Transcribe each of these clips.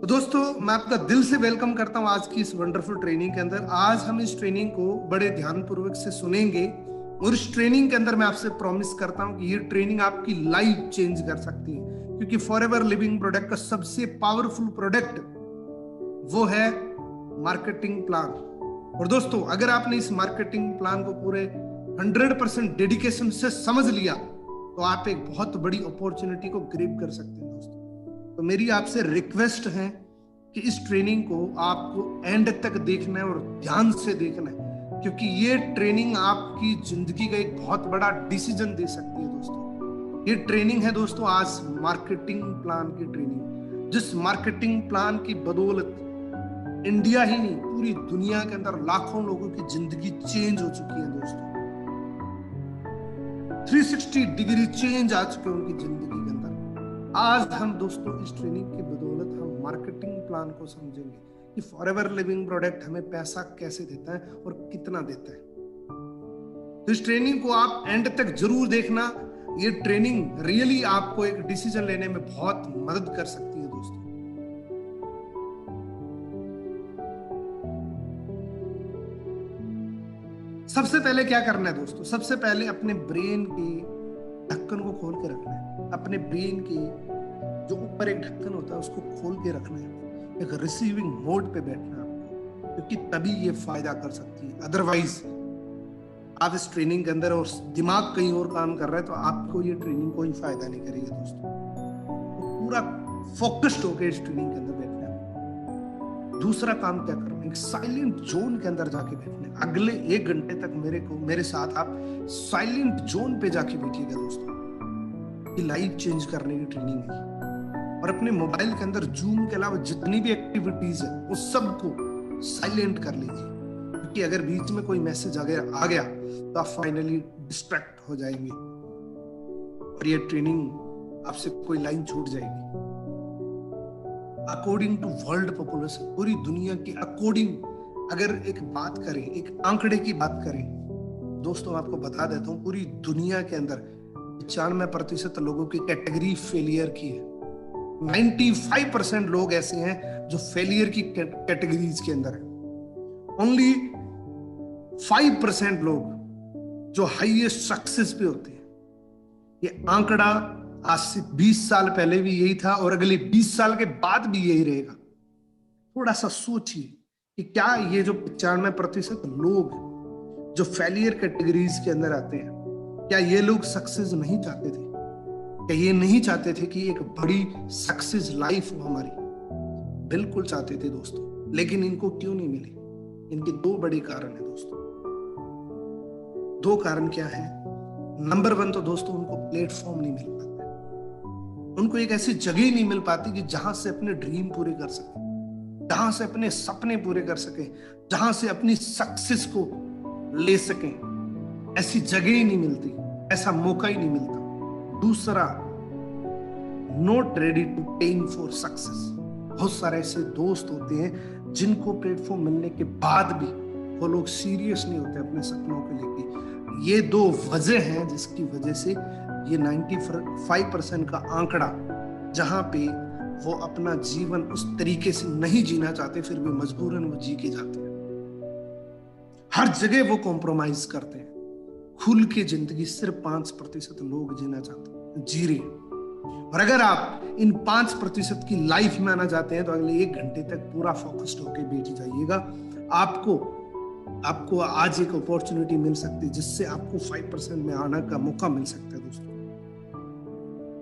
तो दोस्तों मैं आपका दिल से वेलकम करता हूं आज की इस वंडरफुल ट्रेनिंग के अंदर। आज हम इस ट्रेनिंग को बड़े ध्यानपूर्वक से सुनेंगे और इस ट्रेनिंग के अंदर मैं आपसे प्रॉमिस करता हूं कि ये ट्रेनिंग आपकी लाइफ चेंज कर सकती है, क्योंकि फॉरएवर लिविंग प्रोडक्ट का सबसे पावरफुल प्रोडक्ट वो है मार्केटिंग प्लान। और दोस्तों अगर आपने इस मार्केटिंग प्लान को पूरे 100% डेडिकेशन से समझ लिया तो आप एक बहुत बड़ी अपॉर्चुनिटी को ग्रैब कर सकते हैं दोस्तों। तो मेरी आपसे रिक्वेस्ट है कि इस ट्रेनिंग को आपको एंड तक देखना है और ध्यान से देखना है, क्योंकि ये ट्रेनिंग आपकी जिंदगी का एक बहुत बड़ा डिसीजन दे सकती है दोस्तों। ये ट्रेनिंग है दोस्तों आज मार्केटिंग प्लान की ट्रेनिंग, जिस मार्केटिंग प्लान की बदौलत इंडिया ही नहीं पूरी दुनिया के अंदर लाखों लोगों की जिंदगी चेंज हो चुकी है दोस्तों। 360 डिग्री चेंज आ चुके हैं उनकी जिंदगी के अंदर। आज हम दोस्तों इस ट्रेनिंग की बदौलत हम मार्केटिंग प्लान को समझेंगे कि फॉरएवर लिविंग प्रोडक्ट हमें पैसा कैसे देता है और कितना देता है। तो इस ट्रेनिंग को आप एंड तक जरूर देखना। ये ट्रेनिंग रियली आपको एक डिसीजन लेने में बहुत मदद कर सकती है दोस्तों। सबसे पहले क्या करना है दोस्तों, सबसे पहले अपने ब्रेन के ढक्कन को खोल के रखना है। अपने ब्रेन के जो ऊपर एक ढक्कन होता है उसको खोल के रखना है, एक रिसीविंग मोड पे बैठना है आपको, क्योंकि तभी ये फायदा कर सकती है। अदरवाइज आप इस ट्रेनिंग के अंदर और दिमाग कहीं और काम कर रहा है तो आपको ये ट्रेनिंग कोई फायदा नहीं करेगी दोस्तों। तो पूरा फोकस्ड होकर इस ट्रेनिंग के अंदर बैठना है। दूसरा काम क्या करना है, एक साइलेंट जोन के अंदर जाके बैठना है। अगले 1 घंटे तक मेरे साथ आप साइलेंट जोन पे जाके बैठिएगा दोस्तों। ये लाइफ चेंज करने की ट्रेनिंग है। और अपने मोबाइल के अंदर जूम के अलावा जितनी भी एक्टिविटीज है उस सबको साइलेंट कर लीजिए, क्योंकि अगर बीच में कोई मैसेज आ गया तो आप फाइनली डिस्ट्रैक्ट हो जाएंगे और ये ट्रेनिंग आपसे कोई लाइन छूट जाएगी। अकॉर्डिंग टू वर्ल्ड पॉपुलेशन, पूरी दुनिया के अकॉर्डिंग अगर एक बात करें, एक आंकड़े की बात करें दोस्तों, आपको बता देता हूं पूरी दुनिया के अंदर 95% लोगों की कैटेगरी फेलियर की है। 95% लोग ऐसे हैं जो फेलियर की कैटेगरीज के अंदर है। ओनली 5% लोग जो हाईएस्ट सक्सेस पे होते हैं। ये आंकड़ा आज से 20 साल पहले भी यही था और अगले 20 साल के बाद भी यही रहेगा। थोड़ा सा सोचिए कि क्या ये जो 95% लोग जो फेलियर कैटेगरीज के अंदर आते हैं, क्या ये लोग सक्सेस नहीं चाहते थे? क्या ये नहीं चाहते थे कि एक बड़ी सक्सेस लाइफ हो हमारी? बिल्कुल चाहते थे दोस्तों, लेकिन इनको क्यों नहीं मिली? इनके 2 बड़े कारण है दोस्तों। 2 कारण क्या है? नंबर 1 तो दोस्तों उनको प्लेटफॉर्म नहीं मिल पाता, उनको एक ऐसी जगह नहीं मिल पाती कि जहां से अपने ड्रीम पूरे कर सके, जहां से अपने सपने पूरे कर सके, जहां से अपनी सक्सेस को ले सके। ऐसी जगह ही नहीं मिलती, ऐसा मौका ही नहीं मिलता। दूसरा, not ready to pain for success. बहुत सारे ऐसे दोस्त होते हैं जिनको प्लेटफॉर्म मिलने के बाद भी वो लोग सीरियस नहीं होते अपने सपनों को लेके। ये 2 वजह हैं जिसकी वजह से ये 95% का आंकड़ा, जहां पे वो अपना जीवन उस तरीके से नहीं जीना चाहते फिर भी मजबूरन वो जी के जाते हैं। हर जगह वो कॉम्प्रोमाइज करते हैं। खुल के जिंदगी सिर्फ 5% लोग जीना चाहते हैं, जी रहे हैं। और अगर आप इन 5% की लाइफ में आना चाहते हैं तो अगले 1 घंटे तक पूरा फोकस्ड होकर बैठ जाइएगा। आपको आज एक अपॉर्चुनिटी मिल सकती है जिससे आपको 5% में आने का मौका मिल सकता है दोस्तों।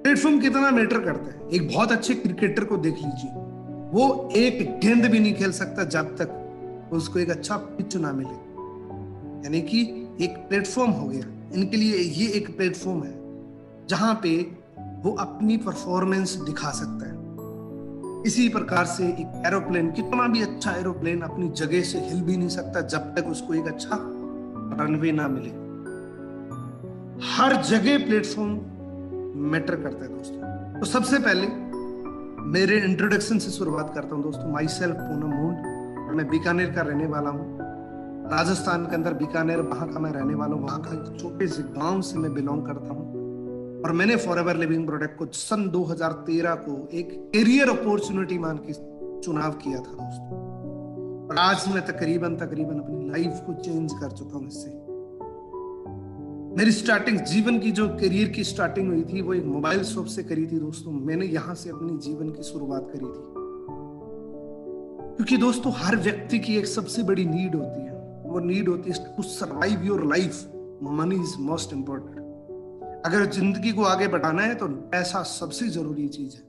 प्लेटफॉर्म कितना मैटर करता है? एक बहुत अच्छे क्रिकेटर को देख लीजिए, वो एक गेंद भी नहीं खेल सकता जब तक उसको एक अच्छा पिच ना मिले। यानी कि एक प्लेटफॉर्म हो गया इनके लिए। ये एक प्लेटफॉर्म है जहां पे वो अपनी परफॉर्मेंस दिखा सकता है। इसी प्रकार से एक एरोप्लेन, कितना भी अच्छा एरोप्लेन अपनी जगह से हिल भी नहीं सकता जब तक उसको एक अच्छा रनवे ना मिले। हर जगह प्लेटफॉर्म मैटर करता है दोस्तों। तो सबसे पहले मेरे इंट्रोडक्शन से शुरुआत करता हूं दोस्तों। माई सेल्फ पूनम मुंड, और मैं बीकानेर का रहने वाला हूं। राजस्थान के अंदर बीकानेर, वहां का मैं रहने वाला हूं। वहां का एक छोटे से गांव से मैं बिलोंग करता हूं। और मैंने फॉरएवर लिविंग प्रोडक्ट को सन 2013 को एक करियर अपॉर्चुनिटी मान के चुनाव किया था दोस्तों, और आज मैं तकरीबन अपनी लाइफ को चेंज कर चुका हूं इससे। मेरी स्टार्टिंग, जीवन की जो करियर की स्टार्टिंग हुई थी वो एक मोबाइल शॉप से करी थी दोस्तों। मैंने यहां से अपनी जीवन की शुरुआत करी थी, क्योंकि दोस्तों हर व्यक्ति की एक सबसे बड़ी नीड होती है, वो नीड होती है to survive your life. Money is most important. अगर जिंदगी को आगे बढ़ाना है तो पैसा सबसे जरूरी चीज है,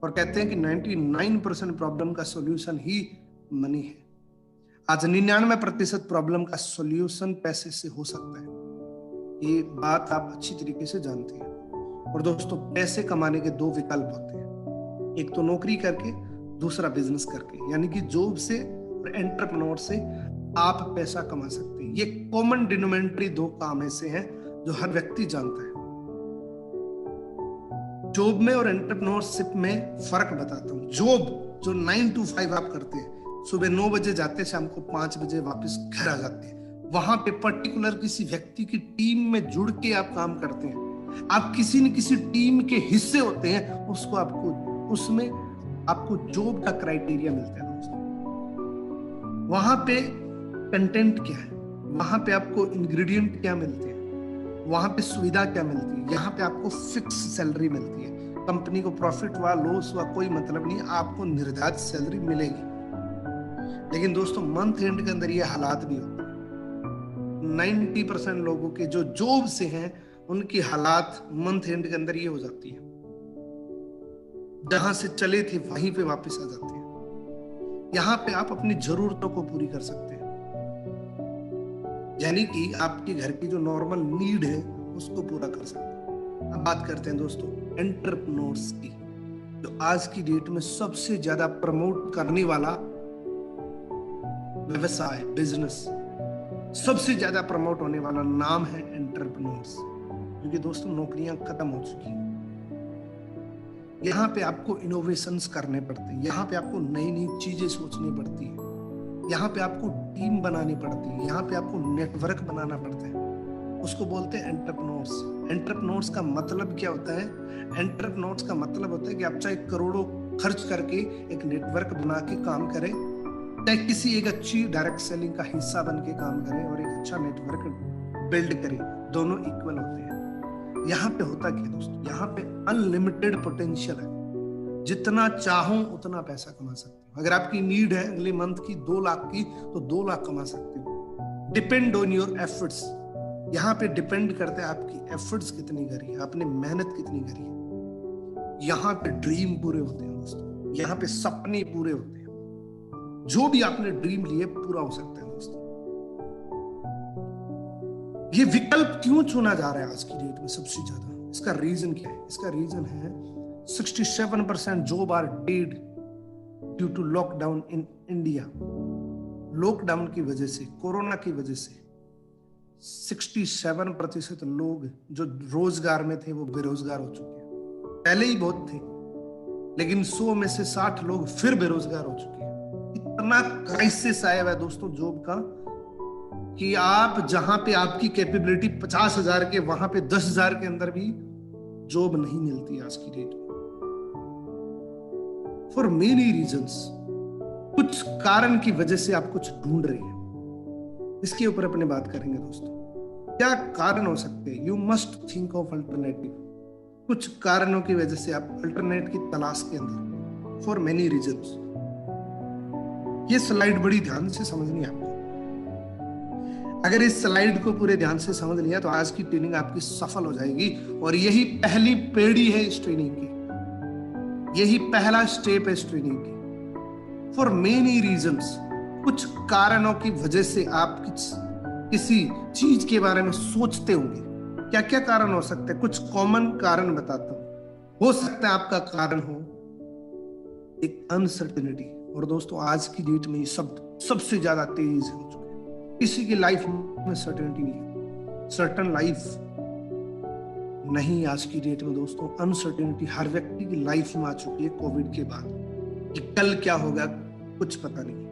और कहते हैं कि 99% प्रॉब्लम का सॉल्यूशन ही मनी है। आज 99% प्रॉब्लम का सॉल्यूशन पैसे से हो सकता है, ये बात आप अच्छी तरीके से जानते हैं। और दोस्तों पैसे कमाने के दो विकल्प होते हैं, एक तो नौकरी करके, दूसरा बिजनेस करके, यानी कि जॉब से और एंटरप्रेन्योर से आप पैसा कमा सकते हैं। ये कॉमन डिनोमिनेटर दो काम ऐसे हैं जो हर व्यक्ति जानता है। जॉब में और एंटरप्रेन्योरशिप में फर्क बताता हूं। जॉब जो 9 to 5 आप करते हैं, सुबह 9 बजे जाते हैं, शाम को 5 बजे वापस घर आ जाते हैं। वहां पे पर्टिकुलर किसी व्यक्ति की टीम में जुड़ के आप काम करते हैं, आप किसी न किसी टीम के हिस्से होते हैं, उसको उसमें आपको जॉब का क्राइटेरिया मिलता है दोस्तों। वहां पे कंटेंट क्या है, वहां पे आपको इंग्रेडिएंट क्या मिलते हैं, वहां पे सुविधा क्या मिलती है। यहाँ पे आपको फिक्स सैलरी मिलती है, कंपनी को प्रॉफिट हुआ लॉस हुआ कोई मतलब नहीं, आपको निर्धारित सैलरी मिलेगी। लेकिन दोस्तों मंथ एंड के अंदर ये हालात भी होते हैं। 90% लोगों के जो जॉब से हैं उनकी हालात मंथ एंड के अंदर ये हो जाती है, जहां से चले थे वहीं पे वापस आ जाते हैं। यहाँ पे आप अपनी जरूरतों को पूरी कर सकते हैं, यानी कि आपके घर की जो नॉर्मल नीड है उसको पूरा कर सकते हैं। अब बात करते हैं दोस्तों एंटरप्रेन्योर्स की, जो आज की डेट में सबसे ज्यादा प्रमोट करने वाला व्यवसाय, बिजनेस, सबसे ज्यादा प्रमोट होने वाला नाम है एंटरप्रेन्योर्स। क्योंकि दोस्तों नौकरियां खत्म हो चुकी हैं, यहाँ पे आपको इनोवेशंस करने पड़ते हैं, यहाँ पे आपको नई नई चीजें सोचनी पड़ती है, यहाँ पे आपको टीम बनानी पड़ती है, यहाँ पे आपको नेटवर्क बनाना पड़ता है। उसको बोलते हैं एंटरप्रेन्योर्स। एंटरप्रेन्योर्स का मतलब क्या होता है? एंटरप्रेन्योर्स का मतलब होता है कि आप चाहे करोड़ों खर्च करके एक नेटवर्क बना के काम करें, चाहे किसी एक अच्छी डायरेक्ट सेलिंग का हिस्सा बन के काम करें और एक अच्छा नेटवर्क बिल्ड करें, दोनों इक्वल होते हैं। यहाँ पे होता क्या दोस्तों, यहाँ पे अनलिमिटेड पोटेंशियल है, जितना चाहो उतना पैसा कमा सकते हो। अगर आपकी नीड है अगले मंथ की 2 लाख की, तो 2 लाख कमा सकते हो। Depend on your efforts. यहाँ पे डिपेंड करता है आपकी एफर्ट्स कितनी करी है, आपने मेहनत कितनी करी है। यहाँ पे ड्रीम पूरे होते हैं दोस्तों, यहाँ पे सपने पूरे होते हैं। जो भी आपने ड्रीम लिए पूरा हो सकता है दोस्तों। ये विकल्प क्यों चुना जा रहा है आज की डेट में सबसे ज्यादा? इसका रीजन क्या है? इसका रीजन है 67% job are dead due to lockdown in India. Lockdown की वजह से, कोरोना की वजह से 67% लोग जो रोजगार में थे वो बेरोजगार हो चुके हैं। पहले ही बहुत थे, लेकिन 100 में से 60 लोग फिर बेरोजगार हो चुके हैं। इतना क्राइसिस आया हुआ है दोस्तों जॉब का कि आप जहां पे आपकी कैपेबिलिटी 50,000 के, वहां पे 10,000 के अंदर भी जॉब नहीं मिलती आज की डेट में, फॉर मेनी रीजंस। कुछ कारण की वजह से आप कुछ ढूंढ रहे हैं, इसके ऊपर अपने बात करेंगे दोस्तों। क्या कारण हो सकते हैं? You must think of alternative. कुछ कारणों की वजह से आप अल्टरनेट की तलाश के अंदर, फॉर मेनी रीजंस। ये स्लाइड बड़ी ध्यान से समझनी है आपको। अगर इस स्लाइड को पूरे ध्यान से समझ लिया तो आज की ट्रेनिंग आपकी सफल हो जाएगी, और यही पहली पेड़ी है इस ट्रेनिंग की, यही पहला स्टेप है इस ट्रेनिंग की। फॉर मेनी रीजंस, कुछ कारणों की वजह से आप किसी चीज के बारे में सोचते होंगे। क्या क्या कारण हो सकते हैं? कुछ कॉमन कारण बताता हूं। हो सकता है आपका कारण हो एक अनसर्टेनिटी, और दोस्तों आज की डेट में ये शब्द सबसे ज्यादा तेज हो चुके हैं। किसी की लाइफ में सर्टेनिटी नहीं है, सर्टन लाइफ नहीं आज की डेट में दोस्तों। अनसर्टेनिटी हर व्यक्ति की लाइफ में आ चुकी है कोविड के बाद, कि कल क्या होगा कुछ पता नहीं।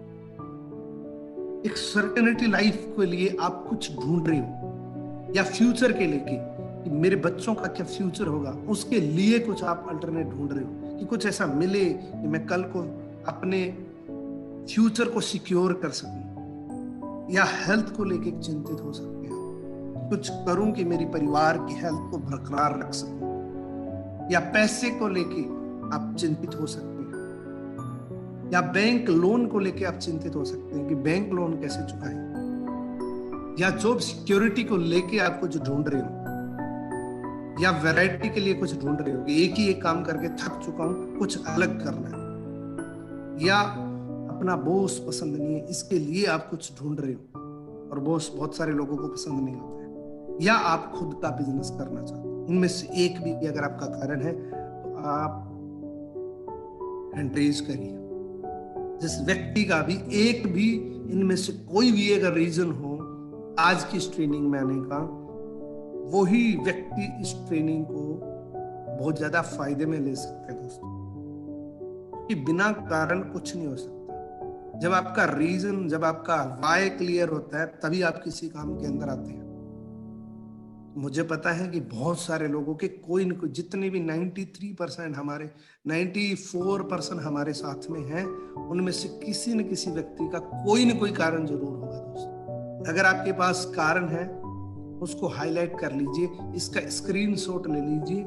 एक सर्टेनिटी लाइफ के लिए आप कुछ ढूंढ रहे हो, या फ्यूचर के लेके कि मेरे बच्चों का क्या फ्यूचर होगा, उसके लिए कुछ आप अल्टरनेट ढूंढ रहे हो कि कुछ ऐसा मिले कि मैं कल को अपने फ्यूचर को सिक्योर कर सकूं, या हेल्थ को लेके चिंतित हो सकते हैं, कुछ करूं कि मेरी परिवार की हेल्थ को बरकरार रख सकूं, या पैसे को लेके आप चिंतित हो सकते हैं, या बैंक लोन को लेके आप चिंतित हो सकते हैं कि बैंक लोन कैसे चुकाएं, या जॉब सिक्योरिटी को लेके आप कुछ ढूंढ रहे हो, या वैरायटी के लिए कुछ ढूंढ रहे हो कि एक ही एक काम करके थक चुका हूं, कुछ अलग करना है, या अपना बॉस पसंद नहीं है इसके लिए आप कुछ ढूंढ रहे हो और बॉस बहुत सारे लोगों को पसंद नहीं होता है, या आप खुद का बिजनेस करना चाहते हो। इनमें से एक भी अगर आपका कारण है तो आप हैंड रेज करिए। जिस व्यक्ति का भी एक भी इनमें से कोई भी अगर रीजन हो आज की इस ट्रेनिंग में आने का, वही व्यक्ति इस ट्रेनिंग को बहुत ज्यादा फायदे में ले सकते हैं दोस्तों, कि बिना कारण कुछ नहीं हो सकता। जब आपका रीजन, जब आपका वाय क्लियर होता है, तभी आप किसी काम के अंदर आते हैं। मुझे पता है कि बहुत सारे लोगों के कोई न कोई, जितने भी 93% हमारे 94% हमारे साथ में हैं, उनमें से किसी न किसी व्यक्ति का कोई न कोई कारण जरूर होगा दोस्तों। अगर आपके पास कारण है उसको हाईलाइट कर लीजिए, इसका स्क्रीनशॉट ले लीजिए,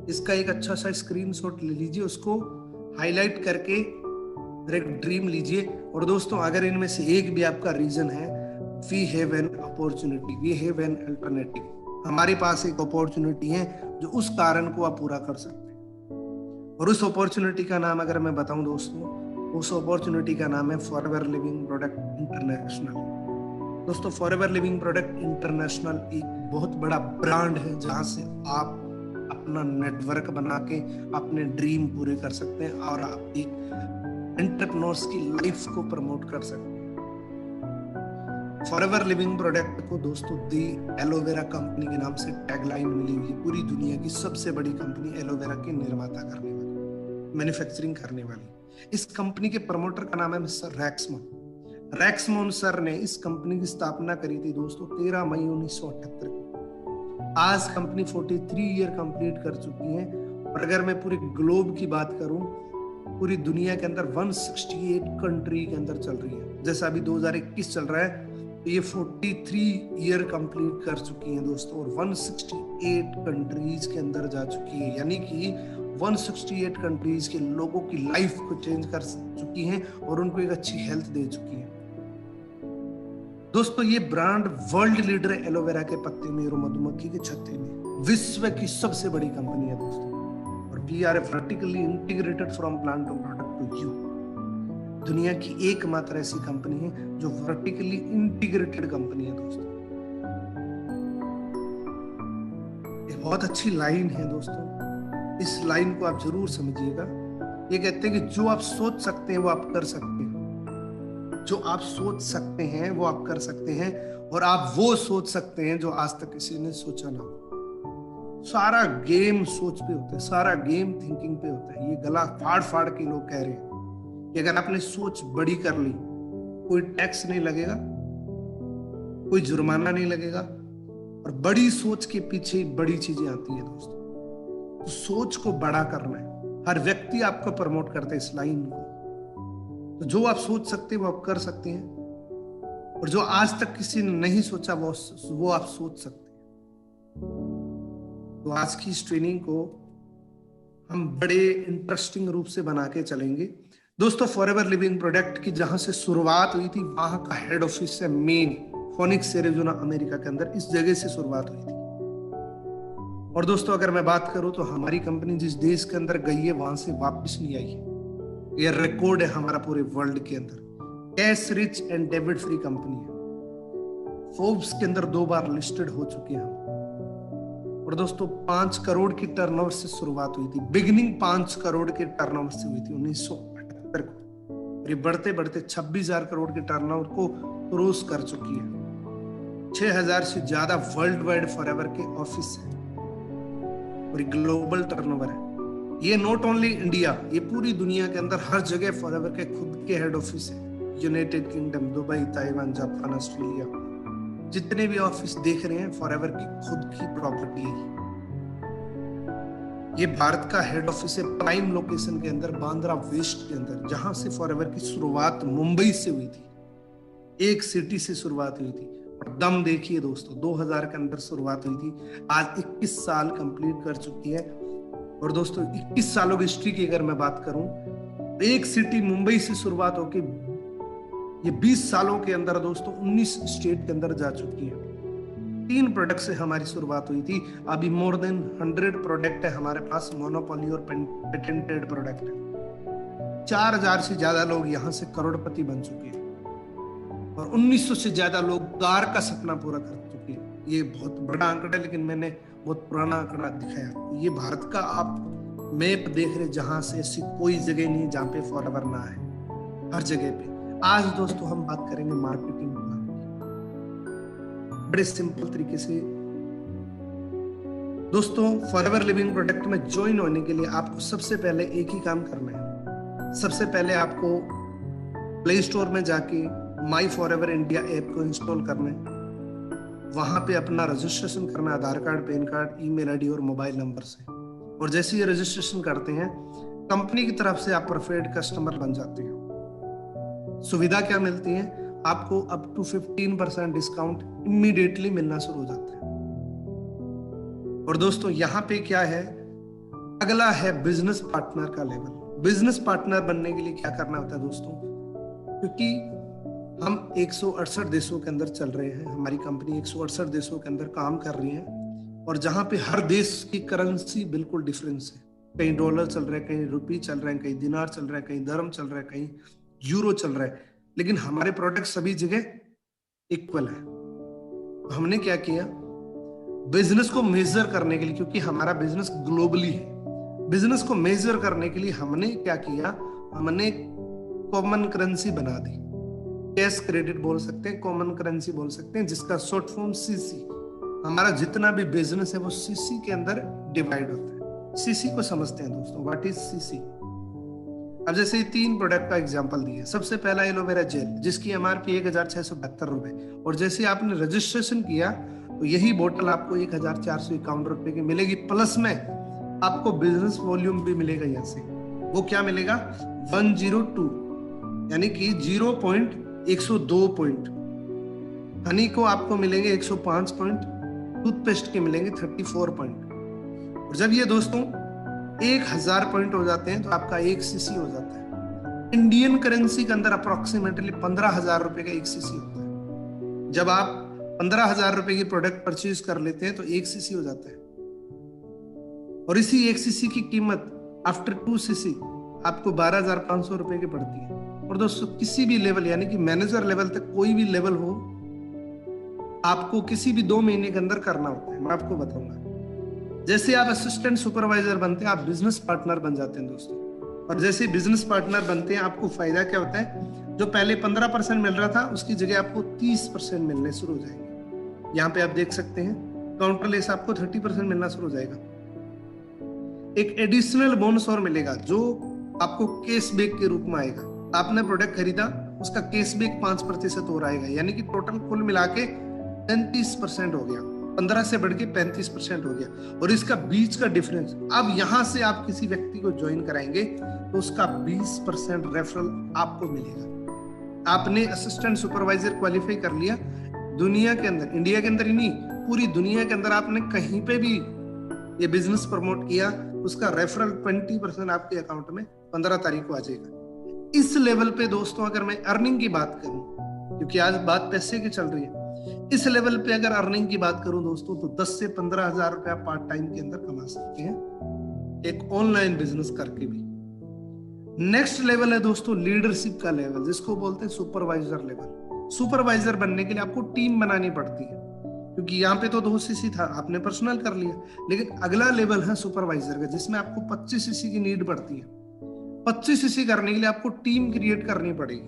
इसका एक अच्छा सा स्क्रीनशॉट ले लीजिए, उसको हाईलाइट करके एक ड्रीम लीजिए। और दोस्तों अगर इनमें से एक भी आपका रीजन है, we have an opportunity, we have an alternative, हमारे पास एक अपॉर्चुनिटी है जो उस कारण को आप पूरा कर सकते हैं। और उस अपॉर्चुनिटी का नाम अगर मैं बताऊं दोस्तों, उस अपॉर्चुनिटी का नाम है फॉरएवर लिविंग प्रोडक्ट इंटरनेशनल। दोस्तों फॉरएवर लिविंग प्रोडक्ट इंटरनेशनल एक बहुत बड़ा ब्रांड है जहां से आप अपना नेटवर्क बना के अपने ड्रीम पूरे कर सकते हैं और आप एक एंटरप्रेन्योर्स की लाइफ को प्रमोट कर सकते हैं। फॉरएवर लिविंग प्रोडक्ट को दोस्तों दी एलोवेरा कंपनी के नाम से टैगलाइन मिली हुई है। पूरी दुनिया की सबसे बड़ी कंपनी एलोवेरा के निर्माता करने वाली, मैन्युफैक्चरिंग करने वाली। इस कंपनी के प्रमोटर का नाम है मिस्टर रैक्समोन सर ने इस कंपनी की स्थापना करी थी दोस्तों 13 मई 1978 को। आज कंपनी 43 ईयर कंप्लीट कर चुकी है। और अगर मैं पूरे ग्लोब की बात करूं, पूरी दुनिया के अंदर 168 कंट्री के अंदर चल रही है। जैसा अभी 2021 चल रहा है तो ये 43 ईयर कंप्लीट कर चुकी हैं दोस्तों, और 168 कंट्रीज के अंदर जा चुकी है। यानी कि 168 कंट्रीज के लोगों की लाइफ को चेंज कर चुकी हैं और उनको एक अच्छी हेल्थ दे चुकी है। दोस्तों ये ब्रांड वर्ल्ड लीडर है एलोवेरा के पत्ते में और मधुमक्खी के छत्ते में। विश्व की सबसे बड़ी कंपनी है दोस्तों, और we are vertically integrated from plant to product to you. दुनिया की एकमात्र ऐसी कंपनी है जो वर्टिकली इंटीग्रेटेड कंपनी है दोस्तों। ये बहुत अच्छी लाइन है दोस्तों, इस लाइन को आप जरूर समझिएगा। ये कहते हैं कि जो आप सोच सकते हैं वो आप कर सकते हैं, जो आप सोच सकते हैं वो आप कर सकते हैं, और आप वो सोच सकते हैं जो आज तक किसी ने सोचा ना हो। सारा गेम सोच पे होता है, सारा गेम थिंकिंग पे होता है। ये गला फाड़ फाड़ के लोग कह रहे हैं कि अगर आपने सोच बड़ी कर ली, कोई टैक्स नहीं लगेगा, कोई जुर्माना नहीं लगेगा, और बड़ी सोच के पीछे बड़ी चीजें आती है दोस्तों। तो सोच को बड़ा करना है। हर व्यक्ति आपको प्रमोट करता है इस लाइन को। तो जो आप सोच सकते हैं वो आप कर सकते हैं, और जो आज तक किसी ने नहीं सोचा वो आप सोच सकते हैं। तो आज की इस ट्रेनिंग को हम बड़े इंटरेस्टिंग रूप से बना के चलेंगे दोस्तों। फॉरएवर लिविंग प्रोडक्ट की जहां से शुरुआत हुई थी वहां का हेड ऑफिस है मेन फोनिक्स एरिज़ोना अमेरिका के अंदर। इस जगह से शुरुआत हुई थी। और दोस्तों अगर मैं बात करूं तो हमारी कंपनी जिस देश के अंदर गई है वहां से वापस नहीं आई है। ये रिकॉर्ड है हमारा पूरे वर्ल्ड के अंदर। Cash rich and debit free company है। फोर्ब्स के अंदर 2 बार लिस्टेड हो चुके हैं हम। और दोस्तों 5 करोड़ की टर्नओवर से शुरुआत हुई थी। बिगिनिंग 5 करोड़ के टर्नओवर से हुई थी 1978 को। और ये बढ़ते बढ़ते 26,000 करोड़ के टर्नओवर को क्रॉस कर चुकी है। 6,000 से ज्यादा वर्ल्ड वाइड फॉरएवर के ऑफिस है और ग्लोबल टर्नओवर है। ये नॉट ओनली इंडिया, ये पूरी दुनिया के अंदर हर जगह फॉरएवर के खुद के हेड ऑफिस है। United kingdom, Dubai, Taiwan, Japan, Australia, जितने भी ऑफिस देख रहे हैं फॉरएवर की खुद की प्रॉपर्टी है। ये भारत का हेड ऑफिस है प्राइम लोकेशन के अंदर, बांद्रा वेस्ट के अंदर, जहां से फॉरएवर की शुरुआत मुंबई से हुई थी। एक सिटी से शुरुआत हुई थी और दम देखिए दोस्तों, 2000 के अंदर शुरुआत हुई थी, आज 21 साल कंप्लीट कर चुकी है। और दोस्तों 21 सालों की हिस्ट्री की अगर मैं बात करूं, एक सिटी मुंबई से शुरुआत होकर ये 20 सालों के अंदर दोस्तों 19 स्टेट के अंदर जा चुकी है। 3 प्रोडक्ट से हमारी शुरुआत हुई थी, अभी मोर देन 100 प्रोडक्ट है हमारे पास, मोनोपोली और पेटेंटेड प्रोडक्ट है। 4000 से ज्यादा लोग यहाँ से करोड़पति बन चुके हैं और 1900 से ज्यादा लोग कार का सपना पूरा कर चुके हैं। ये बहुत बड़ा आंकड़ा है, लेकिन मैंने बहुत पुराना आंकड़ा दिखाया। ये भारत का आप मैप देख रहे, जहां से ऐसी कोई जगह नहीं जहां पे फॉरएवर ना है, हर जगह पे। आज दोस्तों हम बात करेंगे मार्केटिंग प्लान, बड़े सिंपल तरीके से। दोस्तों फॉरएवर लिविंग प्रोडक्ट में ज्वाइन होने के लिए आपको सबसे पहले एक ही काम करना है। सबसे पहले आपको प्ले स्टोर में जाके माई फॉरएवर इंडिया ऐप को इंस्टॉल करना है। वहां पे अपना रजिस्ट्रेशन करना, Aadhaar card, PAN card, email ID और मोबाइल नंबर से। और जैसे ये रजिस्ट्रेशन करते हैं, कंपनी की तरफ से आप प्रीफर्ड कस्टमर बन जाते हैं। सुविधा क्या मिलती है आपको? अप टू 15% डिस्काउंट इमीडिएटली मिलना शुरू हो जाता है। और दोस्तों यहाँ पे क्या है, अगला है बिजनेस पार्टनर का लेवल। बिजनेस पार्टनर बनने के लिए क्या करना होता है दोस्तों? क्योंकि हम 168 देशों के अंदर चल रहे हैं, हमारी कंपनी 168 देशों के अंदर काम कर रही है, और जहां पे हर देश की करेंसी बिल्कुल डिफरेंस है। कहीं डॉलर चल रहा है, कहीं रुपी चल रहा है, कहीं दिनार चल रहा है, कहीं दरम चल रहा है, कहीं यूरो चल रहा है, लेकिन हमारे प्रोडक्ट सभी जगह इक्वल है। तो हमने क्या किया, बिजनेस को मेजर करने के लिए, क्योंकि हमारा बिजनेस ग्लोबली है, बिजनेस को मेजर करने के लिए हमने क्या किया, हमने कॉमन करेंसी बना दी। कैश क्रेडिट बोल सकते हैं, कॉमन करेंसी बोल सकते हैं, जिसका शॉर्ट फॉर्म सीसी। हमारा जितना भी बिजनेस है वो सीसी के अंदर डिवाइड होता है। सीसी को समझते हैं दोस्तों, व्हाट इज सीसी। अब जैसे 3 प्रोडक्ट का एग्जांपल दिए। सबसे पहला एलोवेरा जेल, जिसकी एमआरपी 1672 रुपए, और जैसे आपने रजिस्ट्रेशन किया तो यही बोतल आपको 1451 रुपए की मिलेगी। प्लस में आपको बिजनेस वॉल्यूम भी मिलेगा यहाँ से। वो क्या मिलेगा? 102, यानी कि 0.102 पॉइंट। हनी को आपको मिलेंगे 105 पॉइंट, टूथपेस्ट के मिलेंगे 34 पॉइंट। और जब ये दोस्तों 1000 पॉइंट हो जाते हैं तो आपका 1 सीसी हो जाता है। इंडियन करेंसी के अंदर अप्रोक्सीमेटली 15,000 रुपए का 1 सीसी होता है। जब आप 15,000 रुपए की प्रोडक्ट परचेज कर लेते हैं तो 1 सीसी हो जाता है। और इसी 1 सीसी की कीमत आफ्टर 2 सीसी आपको 12,500 रुपए की पड़ती है। और दोस्तों किसी भी लेवल, यानी कि मैनेजर लेवल तक कोई भी लेवल हो, आपको किसी भी 2 महीने के अंदर करना होता है। मैं आपको बताऊंगा। जैसे आप असिस्टेंट सुपरवाइजर बनते हैं, आप बिजनेस पार्टनर बन जाते हैं दोस्तों। और जैसे बिजनेस पार्टनर बनते हैं, आपको फायदा क्या होता है? जो पहले 15% मिल रहा था, उसकी जगह आपको 30% मिलने शुरू हो जाएंगे। यहाँ पे आप देख सकते हैं, काउंटरलेस आपको 30% मिलना शुरू हो जाएगा। एक एडिशनल बोनस और मिलेगा, जो आपको कैशबैक के रूप में आएगा। आपने प्रोडक्ट खरीदा, उसका कैशबैक 5% और आएगा, यानी कि टोटल कुल मिला के 35% हो गया। 15 से बढ़ के 35% हो गया। और इसका बीच का डिफरेंस, अब यहां से आप किसी व्यक्ति को ज्वाइन कराएंगे तो उसका 20% रेफरल आपको मिलेगा। आपने असिस्टेंट सुपरवाइजर क्वालिफाई कर लिया, दुनिया के अंदर, इंडिया के अंदर ही नहीं, पूरी दुनिया के अंदर आपने कहीं पे भी ये बिजनेस प्रमोट किया, उसका रेफरल 20% आपके अकाउंट में 15 तारीख को आ जाएगा। इस लेवल पे दोस्तों अगर मैं अर्निंग की बात करूं, क्योंकि आज बात पैसे की चल रही है, इस लेवल पे अगर अर्निंग की बात करूं दोस्तों, तो 10 से 15,000 रुपया पार्ट टाइम के अंदर कमा सकते हैं, एक ऑनलाइन बिजनेस करके भी। नेक्स्ट लेवल है दोस्तों लीडरशिप का लेवल, जिसको बोलते हैं सुपरवाइजर लेवल। सुपरवाइजर बनने के लिए आपको टीम बनानी पड़ती है, क्योंकि यहाँ पे तो 2 सीसी था, आपने पर्सनल कर लिया। लेकिन अगला लेवल है सुपरवाइजर का, जिसमें आपको 25 सीसी की नीड पड़ती है। 25 सीसी करने के लिए आपको टीम क्रिएट करनी पड़ेगी।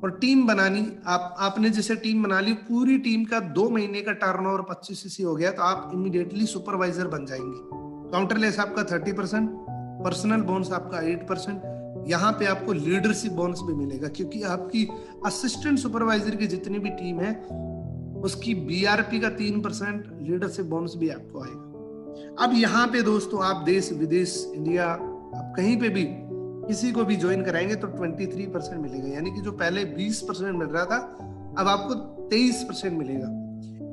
और टीम बनानी, आपने जैसे टीम बना ली, पूरी टीम का 2 महीने का टर्नओवर 25 सीसी हो गया, तो आप इमीडिएटली सुपरवाइजर बन जाएंगे। काउंटरलेस आपका 30%, पर्सनल बोनस आपका 8%। यहाँ पे आपको लीडरशिप बोनस भी मिलेगा, क्योंकि आपकी असिस्टेंट सुपरवाइजर की जितनी भी टीम है, उसकी बीआरपी का 3% लीडरशिप बोनस भी आपको आएगा। अब यहाँ पे दोस्तों आप देश विदेश इंडिया, आप कहीं पे भी किसी को भी ज्वाइन कराएंगे तो 23% मिलेगा, यानी कि जो पहले 20% मिल रहा था अब आपको 23% मिलेगा।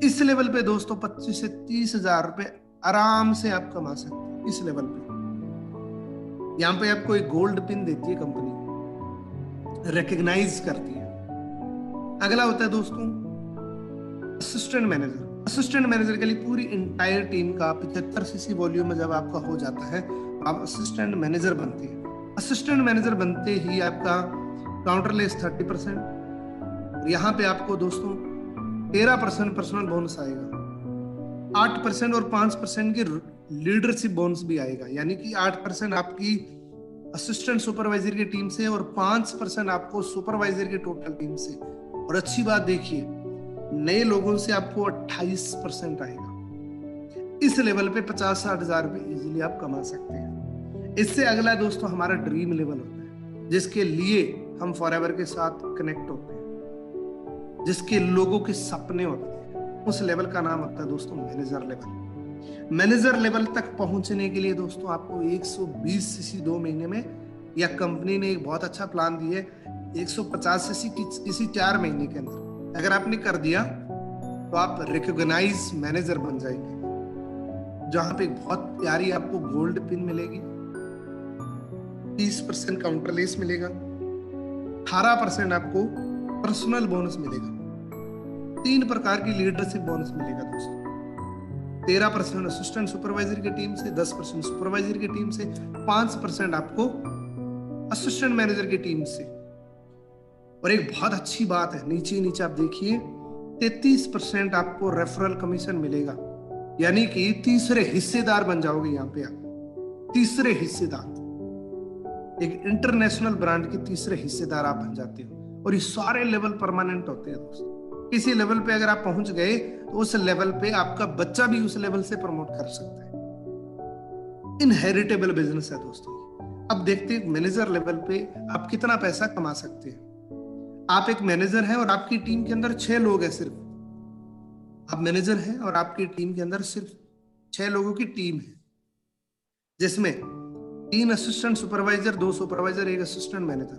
इस लेवल पे दोस्तों 25 से 30 हजार रुपए आराम से आप कमा सकते हैं इस लेवल पे। यहाँ पे आपको एक गोल्ड पिन देती है कंपनी, रिकग्नाइज करती है। अगला होता है दोस्तों असिस्टेंट मैनेजर। असिस्टेंट मैनेजर के लिए पूरी इंटायर टीम का 75 सीसी वॉल्यूम में जब आपका हो जाता है आप असिस्टेंट मैनेजर बनते हैं। असिस्टेंट मैनेजर बनते ही आपका काउंटरलेस 30%, और यहाँ पे आपको दोस्तों 13% पर्सनल बोनस आएगा, 8% और 5% की लीडरशिप बोनस भी आएगा, यानी कि 8% आपकी असिस्टेंट सुपरवाइजर की टीम से और 5% आपको सुपरवाइजर की टोटल टीम से। और अच्छी बात देखिए, नए लोगों से आपको 28% आएगा। इस लेवल पे 50-60 हजार रुपए इजीली आप कमा सकते हैं। इससे अगला दोस्तों हमारा ड्रीम लेवल होता है, जिसके लिए हम फॉरएवर के साथ कनेक्ट होते हैं, जिसके लोगों के सपने होते हैं। उस लेवल का नाम होता है दोस्तों मैनेजर लेवल। मैनेजर लेवल तक पहुंचने के लिए दोस्तों आपको 120 सीसी 2 महीने में, या कंपनी ने एक बहुत अच्छा प्लान दिया है 150 सीसी किसी 4 महीने के अंदर अगर आपने कर दिया तो आप रिकॉग्नाइज मैनेजर बन जाएंगे, जहां पे बहुत प्यारी आपको गोल्ड पिन मिलेगी, 30% काउंटरलेस मिलेगा, 18% आपको पर्सनल बोनस मिलेगा, 3 प्रकार की लीडरशिप बोनस मिलेगा दोस्तों, 13% असिस्टेंट सुपरवाइजर की टीम से, 10% सुपरवाइजर की टीम से, 5% आपको असिस्टेंट मैनेजर की टीम से। और एक बहुत अच्छी बात है, नीचे आप देखिए 33% आपको रेफरल कमीशन मिलेगा, यानी कि तीसरे हिस्सेदार बन जाओगे। यहाँ पे आप तीसरे हिस्सेदार, एक इंटरनेशनल ब्रांड के तीसरे हिस्सेदार आप बन जाते हो। और ये सारे लेवल परमानेंट होते हैं दोस्तों। किसी लेवल पे अगर आप पहुंच गए तो उस लेवल पे आपका बच्चा भी उस लेवल से प्रमोट कर सकता है। इनहेरिटेबल बिजनेस है दोस्तों। अब देखते हैं मैनेजर लेवल पे आप कितना पैसा कमा सकते हैं। आप एक मैनेजर हैं और आपकी टीम के अंदर 6 लोग हैं सिर्फ। आप मैनेजर हैं और आपकी टीम के अंदर सिर्फ 6 लोगों की टीम है, जिसमें 3 assistant supervisor, 2 supervisor, 1 assistant manager.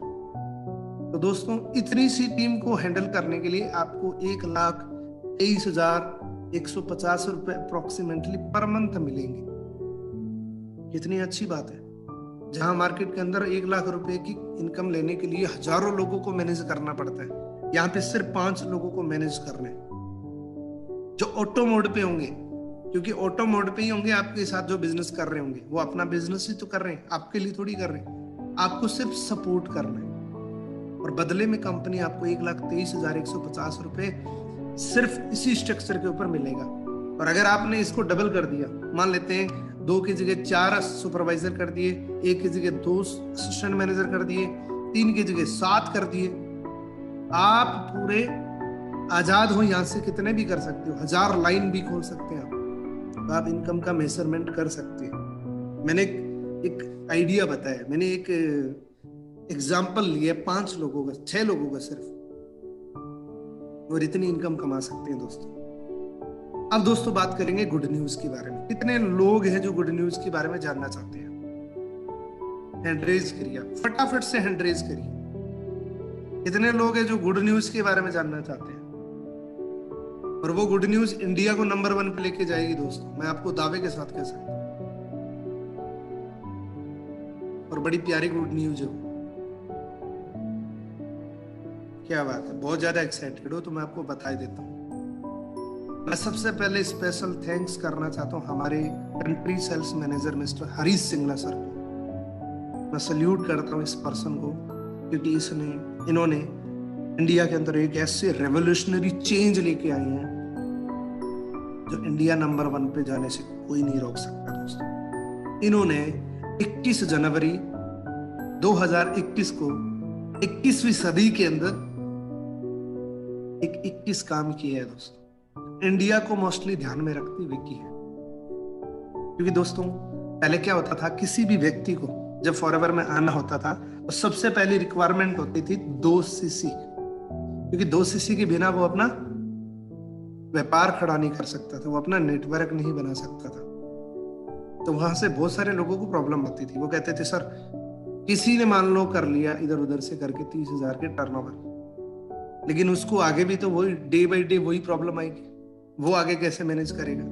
तो दोस्तों इतनी सी टीम को हैंडल करने के लिए आपको 1,23,150 रुपए अप्रोक्सीमेटली पर मंथ मिलेंगे। कितनी अच्छी बात है। जहां मार्केट के अंदर 1 लाख रुपए की इनकम लेने के लिए हजारों लोगों को मैनेज करना पड़ता है, यहाँ पे सिर्फ 5 लोगों को मैनेज करना है, जो ऑटो मोड पे होंगे, क्योंकि ऑटो मोड पे ही होंगे आपके साथ जो बिजनेस कर रहे होंगे। वो अपना बिजनेस ही तो कर रहे हैं, आपके लिए थोड़ी कर रहे हैं, आपको सिर्फ सपोर्ट करना है। और बदले में कंपनी आपको 1,23,150 रुपए सिर्फ इसी स्ट्रक्चर के ऊपर मिलेगा। और अगर आपने इसको डबल कर दिया, मान लेते हैं 2 की जगह 4 सुपरवाइजर कर दिए, 1 की जगह 2 असिस्टेंट मैनेजर कर दिए, 3 की जगह 7 कर दिए, आप पूरे आजाद हो, यहां से कितने भी कर सकते हो, 1000 लाइन भी खोल सकते हैं तो आप इनकम का मेजरमेंट कर सकते हैं। मैंने एक आइडिया बताया, मैंने एक एग्जाम्पल लिया 5 लोगों का, 6 लोगों का सिर्फ, और इतनी इनकम कमा सकते हैं दोस्तों। अब दोस्तों बात करेंगे गुड न्यूज के बारे में। कितने लोग हैं जो गुड न्यूज के बारे में जानना चाहते हैं? हैंड रेज करिए, फटाफट से हैंड रेज करिए। कितने लोग हैं जो गुड न्यूज के बारे में जानना चाहते हैं? और वो गुड न्यूज इंडिया को नंबर 1 पे लेके जाएगी दोस्तों, मैं आपको दावे के साथ कह सकता हूं। और बड़ी प्यारी गुड न्यूज है। क्या बात है, बहुत ज्यादा एक्साइटेड हो तो मैं आपको बता देता हूँ। मैं सबसे पहले स्पेशल थैंक्स करना चाहता हूँ हमारे country sales manager mister Harish Singla sir को। मैं सल्यूट करता हूँ इस पर्सन को, क्योंकि इन्होंने इंडिया के अंदर एक ऐसे रेवोल्यूशनरी चेंज लेके आए हैं जो इंडिया नंबर 1 पे जाने से कोई नहीं रोक सकता दोस्तों। इन्होंने 21 जनवरी 2021 को 21वीं सदी के अंदर एक 21 काम किया है दोस्तों, इंडिया को मोस्टली ध्यान में रखते हुए की है। क्योंकि दोस्तों पहले क्या होता था, किसी भी व्यक्ति को जब फॉरएवर में आना होता था तो सबसे पहली रिक्वायरमेंट होती थी 2 सीसी, क्योंकि 2 सीसी के बिना वो अपना व्यापार खड़ा नहीं कर सकता था, वो अपना नेटवर्क नहीं बना सकता था। तो वहां से बहुत सारे लोगों को प्रॉब्लम आती थी। वो कहते थे सर किसी ने मान लो कर लिया इधर उधर से करके 30,000 के टर्नओवर, लेकिन उसको आगे भी तो वही डे बाई डे वही प्रॉब्लम आएगी, वो आगे कैसे मैनेज करेगा।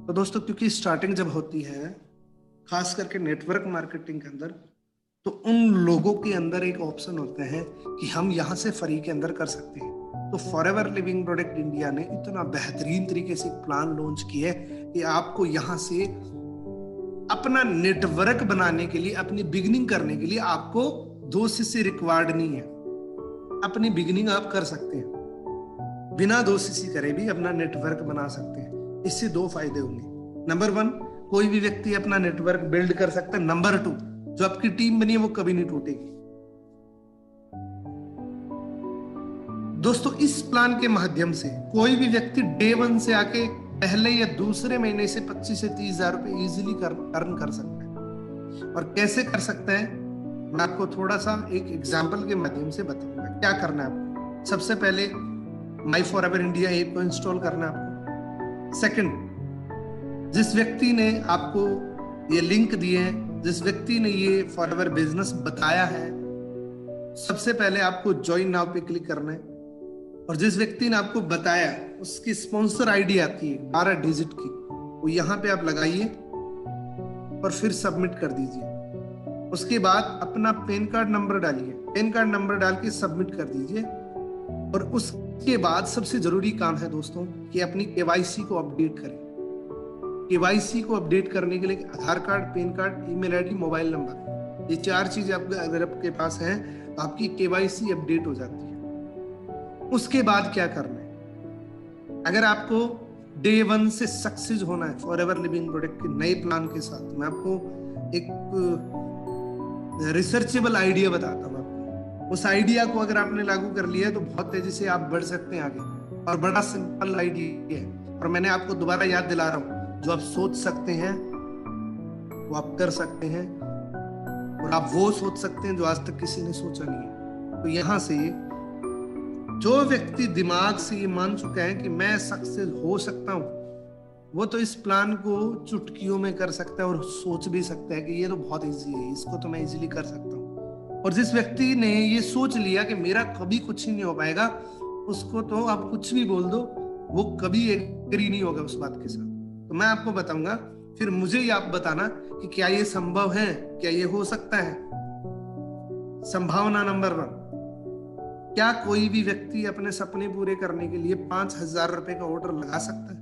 तो दोस्तों क्योंकि स्टार्टिंग जब होती है खास करके नेटवर्क मार्केटिंग के अंदर, तो उन लोगों के अंदर एक ऑप्शन होता है कि हम यहाँ से फ्री के अंदर कर सकते हैं। तो फॉरएवर लिविंग प्रोडक्ट इंडिया ने इतना बेहतरीन तरीके से प्लान लॉन्च किया है कि आपको यहाँ से अपना नेटवर्क बनाने के लिए, अपनी बिगिनिंग करने के लिए आपको 2 सीसी रिक्वायर्ड नहीं है। अपनी बिगिनिंग आप कर सकते हैं, बिना 2 सीसी करे भी अपना नेटवर्क बना सकते हैं। इससे 2 फायदे होंगे। नंबर 1, कोई भी व्यक्ति अपना नेटवर्क बिल्ड कर सकता है। नंबर 2, जो आपकी टीम बनी है वो कभी नहीं टूटेगी। दोस्तों इस प्लान के माध्यम से कोई भी व्यक्ति डे 1 से आके पहले या दूसरे महीने से 25 से 30,000 रुपए इजीली अर्न कर सकता है। और कैसे कर सकता है मैं आपको थोड़ा सा एक एग्जांपल के माध्यम से बताऊंगा। क्या करना है आपको? सबसे पहले माई फॉरएवर इंडिया ऐप को इंस्टॉल करना है आपको। सेकंड, जिस व्यक्ति ने आपको ये लिंक दिए हैं, जिस व्यक्ति ने ये फॉरएवर बिजनेस बताया है, सबसे पहले आपको ज्वाइन नाउ पे क्लिक करना है। और जिस व्यक्ति ने आपको बताया उसकी स्पॉन्सर आईडी आती है 12 डिजिट की, वो यहाँ पे आप लगाइए और फिर सबमिट कर दीजिए। उसके बाद अपना पैन कार्ड नंबर डालिए, पैन कार्ड नंबर डाल के सबमिट कर दीजिए। और उसके बाद सबसे जरूरी काम है दोस्तों कि अपनी केवाईसी को अपडेट करें। केवाईसी को अपडेट करने के लिए Aadhaar card, PAN card, email ID, mobile number, ये 4 चीजें अगर आपके पास हैं तो आपकी केवाईसी अपडेट हो जाती है। उसके बाद क्या करना है? अगर आपको डे 1 से सक्सेस होना है फॉरएवर लिविंग प्रोडक्ट के नए प्लान के साथ, मैं आपको एक रिसर्चेबल आइडिया बताता हूँ आपको। उस आइडिया को अगर आपने लागू कर लिया तो बहुत तेजी से आप बढ़ सकते हैं आगे। और बड़ा सिंपल आइडिया है, और मैंने आपको दोबारा याद दिला रहा हूँ, जो आप सोच सकते हैं वो आप कर सकते हैं, और आप वो सोच सकते हैं जो आज तक किसी ने सोचा नहीं है। तो यहां से जो व्यक्ति दिमाग से ये मान चुका है कि मैं सक्सेस हो सकता हूं, वो तो इस प्लान को चुटकियों में कर सकता है और सोच भी सकता है कि ये तो बहुत इजी है, इसको तो मैं इजीली कर सकता हूं। और जिस व्यक्ति ने ये सोच लिया कि मेरा कभी कुछ ही नहीं हो पाएगा, उसको तो आप कुछ भी बोल दो, वो कभी एग्री नहीं होगा उस बात के साथ। तो मैं आपको बताऊंगा, फिर मुझे ये आप बताना कि क्या ये संभव है, क्या ये हो सकता है। संभावना नंबर 1, क्या कोई भी व्यक्ति अपने सपने पूरे करने के लिए 5,000 रुपए का ऑर्डर लगा सकता है?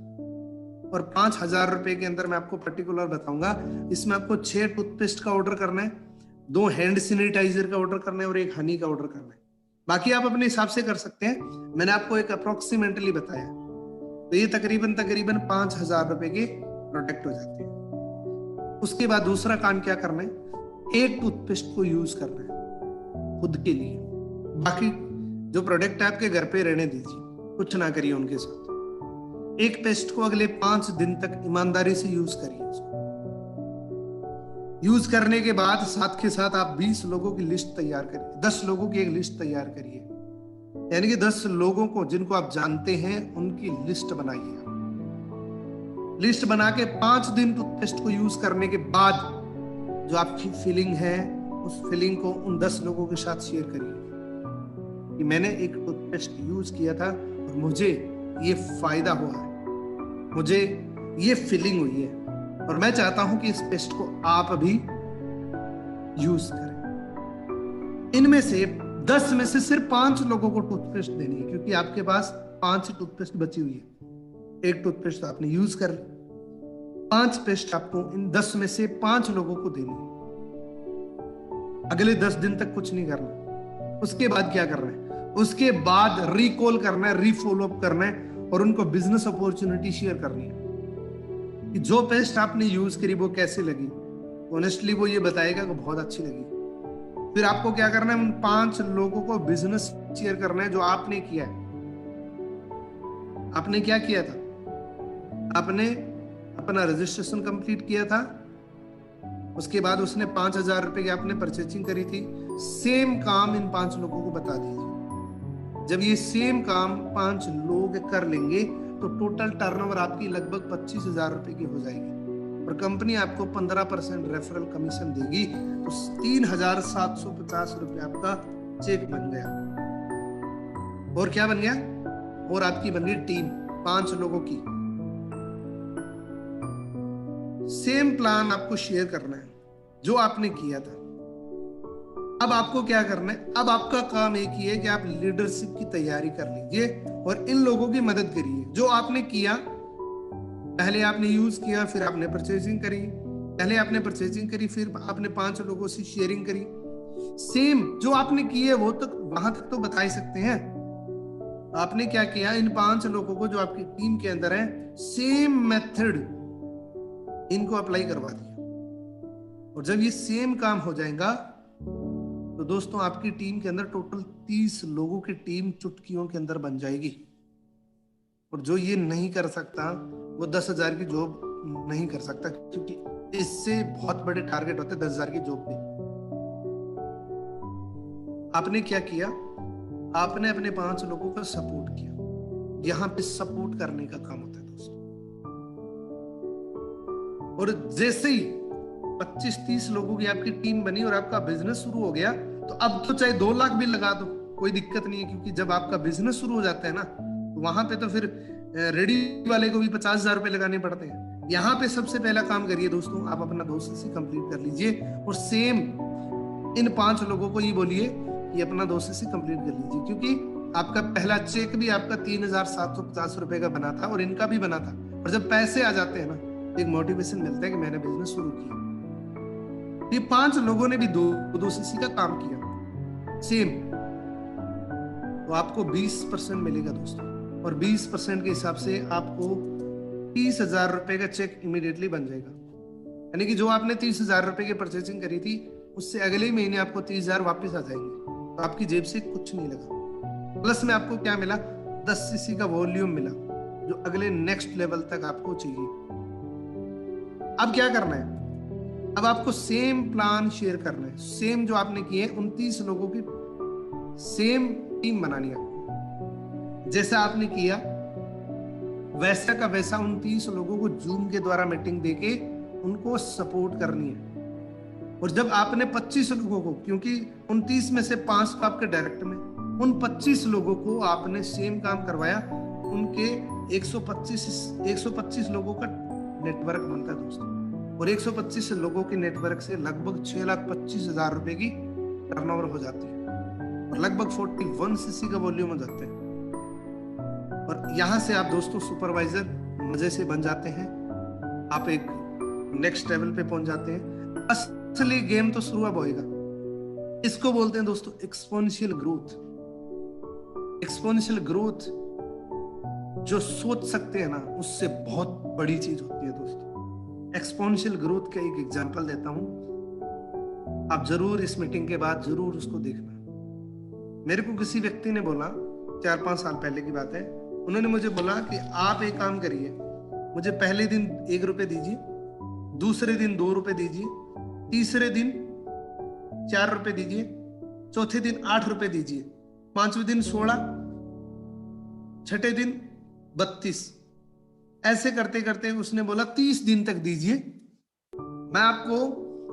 और 5,000 रुपए के अंदर मैं आपको पर्टिकुलर बताऊंगा। इसमें आपको 6 टूथपेस्ट का ऑर्डर करना है, 2 हैंड सैनिटाइजर का ऑर्डर करना है और 1 हनी का ऑर्डर करना है। बाकी आप अपने हिसाब से कर सकते हैं, मैंने आपको एक अप्रोक्सीमेटली बताया। तो ये तकरीबन 5,000 रुपए के प्रोडक्ट हो जाते हैं। उसके बाद दूसरा काम क्या करना है? 1 टूथपेस्ट को यूज करना है खुद के लिए। बाकी जो प्रोडक्ट है आपके घर पे रहने दीजिए, कुछ ना करिए उनके साथ। 1 पेस्ट को अगले 5 दिन तक ईमानदारी से यूज करिए। यूज करने के बाद साथ के साथ आप 20 लोगों की लिस्ट तैयार करिए, 10 लोगों की एक लिस्ट तैयार करिए, यानी कि 10 लोगों को जिनको आप जानते हैं उनकी लिस्ट बनाइए। लिस्ट बना के 5 दिन टूथपेस्ट को यूज करने के बाद जो आपकी फीलिंग है, उस फीलिंग को उन 10 लोगों के साथ शेयर करिए कि मैंने एक टूथपेस्ट यूज किया था और मुझे ये फायदा हुआ है, मुझे ये फीलिंग हुई है, और मैं चाहता हूं कि इस पेस्ट को आप अभी यूज करें। इनमें से 10 में से सिर्फ 5 लोगों को टूथपेस्ट देनी है, क्योंकि आपके पास 5 टूथपेस्ट बची हुई है। 1 टूथपेस्ट आपने यूज कर, 5 पेस्ट आपको इन 10 में से 5 लोगों को देनी है। अगले 10 दिन तक कुछ नहीं करना। उसके बाद क्या करना है? उसके बाद रिकॉल करना है, रीफॉलो अप करना है और उनको बिजनेस अपॉर्चुनिटी शेयर करनी है कि जो पेस्ट आपने यूज करी वो कैसे लगी। ऑनेस्टली वो ये बताएगा कि बहुत अच्छी लगी। फिर आपको क्या करना है? उन 5 लोगों को बिजनेस शेयर करना है जो आपने किया है। आपने क्या किया था? आपने अपना रजिस्ट्रेशन कंप्लीट किया था, उसके बाद उसने 5,000 रुपए की आपने परचेजिंग करी थी। सेम काम इन 5 लोगों को बता दीजिए। जब ये सेम काम 5 लोग कर लेंगे तो टोटल टर्नओवर आपकी लगभग 25,000 रुपए की हो जाएगी। और कंपनी आपको 15% रेफरल कमीशन देगी, तो 3,750 रुपये आपका चेक बन गया। और क्या बन गया? और आपकी बन गई टीम 5 लोगों की। सेम प्लान आपको शेयर करना है जो आपने किया था। अब आपको क्या करना है? अब आपका काम एक ही है कि आप लीडरशिप की तैयारी कर लीजिए और इन लोगों की मदद करिए। जो आपने किया, पहले आपने यूज किया, फिर आपने परचेजिंग करी, पहले आपने परचेजिंग करी, फिर आपने 5 लोगों से शेयरिंग करी। सेम जो आपने किए वो तक वहां तक तो बता ही सकते हैं। आपने क्या किया? इन 5 लोगों को जो आपकी टीम के अंदर है, सेम मेथड इनको अप्लाई करवा दिया। और जब ये सेम काम हो जाएगा तो दोस्तों आपकी टीम के अंदर टोटल 30 लोगों की टीम चुटकियों के अंदर बन जाएगी। और जो ये नहीं कर सकता वो 10,000 की जॉब नहीं कर सकता, क्योंकि इससे बहुत बड़े टारगेट होते हैं 10,000 की जॉब पे। आपने क्या किया? आपने अपने 5 लोगों का सपोर्ट किया। यहां पे सपोर्ट करने का काम होता है दोस्तों। और जैसे ही 25-30 लोगों की आपकी टीम बनी और आपका बिजनेस शुरू हो गया, तो अब तो चाहे 2 लाख भी लगा दो, कोई दिक्कत नहीं है, क्योंकि जब आपका बिजनेस शुरू हो जाता है ना, तो वहां पे तो फिर रेडी वाले को भी 50,000 रुपए लगाने पड़ते हैं। यहाँ पे सबसे पहला काम करिए दोस्तों, आप अपना 200 कंप्लीट कर लीजिए और सेम इन 5 लोगों को ये बोलिए कि अपना 200 कंप्लीट कर लीजिए, क्योंकि आपका पहला चेक भी आपका 3,750 रुपए का बना था और इनका भी बना था। और जब पैसे आ जाते हैं ना, एक मोटिवेशन मिलता है कि मैंने बिजनेस शुरू किया। ये 5 लोगों ने भी 200 का काम किया सेम, तो आपको 20% मिलेगा दोस्तों। और 20% के हिसाब से आपको 30,000 रुपए का चेक इमीडिएटली बन जाएगा। यानी कि जो आपने 30,000 रुपए की परचेसिंग करी थी, उससे अगले ही महीने आपको 30,000 वापस आ जाएंगे। तो आपकी जेब से कुछ नहीं लगा। प्लस में आपको क्या मिला? 10 सीसी का वॉल्यूम मिला, जो अगले नेक्स्ट लेवल तक आपको चाहिए। अब क्या करना है? अब आपको सेम प्लान शेयर करना है। सेम जो आपने किए 29 लोगों की सेम टीम बनानी है आपको। जैसा आपने किया वैसा का वैसा 29 लोगों को जूम के द्वारा मीटिंग देके उनको सपोर्ट करनी है। और जब आपने 25 लोगों को, क्योंकि 29 में से 5 तो आपके डायरेक्ट में, उन 25 लोगों को आपने सेम काम करवाया, उनके 125 लोगों का नेटवर्क बनता है दोस्तों। और 125 लोगों के नेटवर्क से लगभग 6,25,000 रुपए की टर्नओवर हो जाती है और लगभग 41 सीसी का वॉल्यूम हो जाते हैं। और यहां से आप दोस्तों सुपरवाइजर मजे से बन जाते हैं, आप एक नेक्स्ट लेवल पे पहुंच जाते हैं। असली गेम तो शुरू अब होएगा। इसको बोलते हैं दोस्तों एक्सपोनेंशियल ग्रोथ। एक्सपोनेंशियल ग्रोथ जो सोच सकते हैं ना, उससे बहुत बड़ी चीज होती है दोस्तों। एक्सपोनेंशियल ग्रोथ का एक एग्जांपल देता हूं, आप जरूर इस मीटिंग के बाद जरूर उसको देखना। मेरे को किसी व्यक्ति ने बोला, 4-5 साल पहले की बात है, उन्होंने मुझे बोला कि आप एक काम करिए, मुझे पहले दिन 1 रुपए दीजिए, दूसरे दिन 2 रुपए दीजिए, तीसरे दिन 4 रुपए दीजिए, चौथे दिन 8 रुपए दीजिए, 5वें दिन 16, छठे दिन 32। ऐसे करते करते उसने बोला 30 दिन तक दीजिए,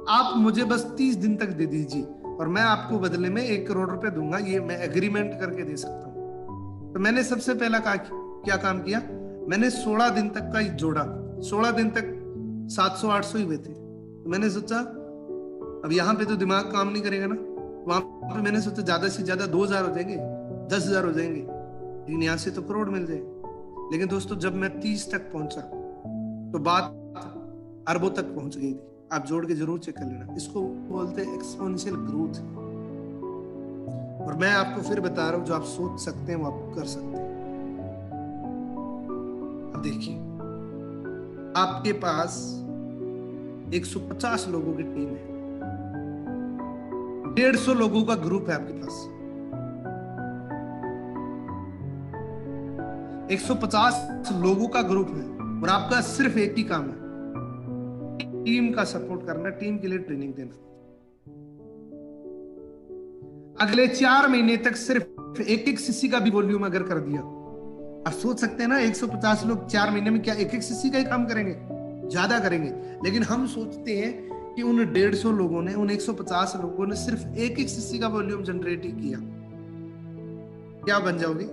आप मुझे बस 30 दिन तक दे दीजिए और मैं आपको बदले में 1 करोड़ रुपए दूंगा, ये मैं एग्रीमेंट करके दे सकता हूं। तो मैंने सबसे पहला क्या काम किया, मैंने 16 दिन तक का जोड़ा। 16 दिन तक 700-800 ही हुए थे। तो मैंने सोचा अब यहाँ पे तो दिमाग काम नहीं करेगा ना, वहां पे मैंने सोचा ज्यादा से ज्यादा 2,000 हो जाएंगे, 10,000 हो जाएंगे, लेकिन यहाँ से तो करोड़ मिल जाए। लेकिन दोस्तों जब मैं 30 तक पहुंचा तो बात अरबों तक पहुंच गई थी। आप जोड़ के जरूर चेक कर लेना, इसको बोलते हैं एक्सपोनेंशियल ग्रोथ। और मैं आपको फिर बता रहा हूं, जो आप सोच सकते हैं वो आप कर सकते हैं। अब देखिए, आपके पास 150 लोगों की टीम है, 150 लोगों का ग्रुप है आपके पास, 150 लोगों का ग्रुप है और आपका सिर्फ एक ही काम है, टीम का सपोर्ट करना, टीम के लिए ट्रेनिंग देना। अगले 4 महीने तक सिर्फ 1-1 सीसी का भी वॉल्यूम अगर कर दिया, आप सोच सकते हैं ना 150 लोग 4 महीने में क्या 1-1 सीसी का ही काम करेंगे? ज्यादा करेंगे। लेकिन हम सोचते हैं कि उन 150 लोगों ने, उन 150 लोगों ने सिर्फ एक एक सीसी का वॉल्यूम जनरेट ही किया, क्या बन जाओगे?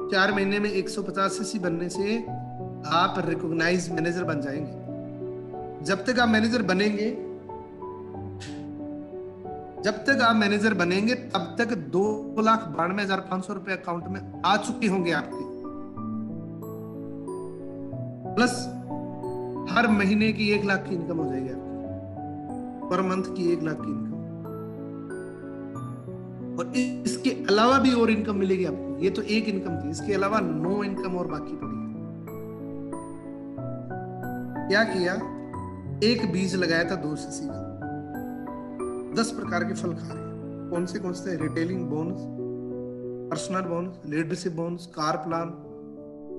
4 महीने में 150 सीसी बनने से आप रिकॉग्नाइज मैनेजर बन जाएंगे। जब तक आप मैनेजर बनेंगे, तब तक 2,92,500 रुपए अकाउंट में आ चुके होंगे आपके, प्लस हर महीने की 1 लाख की इनकम हो जाएगी आपकी, पर मंथ की 1 लाख की इनकम। और इसके अलावा भी और इनकम मिलेगी आपको। ये तो एक इनकम थी, इसके अलावा 9 इनकम और बाकी पड़ी है। क्या किया? एक बीज लगाया था 2 सीसी का, 10 प्रकार के फल खा रहे हैं। कौन से? Retailing bonus, personal bonus, leadership bonus, car plan,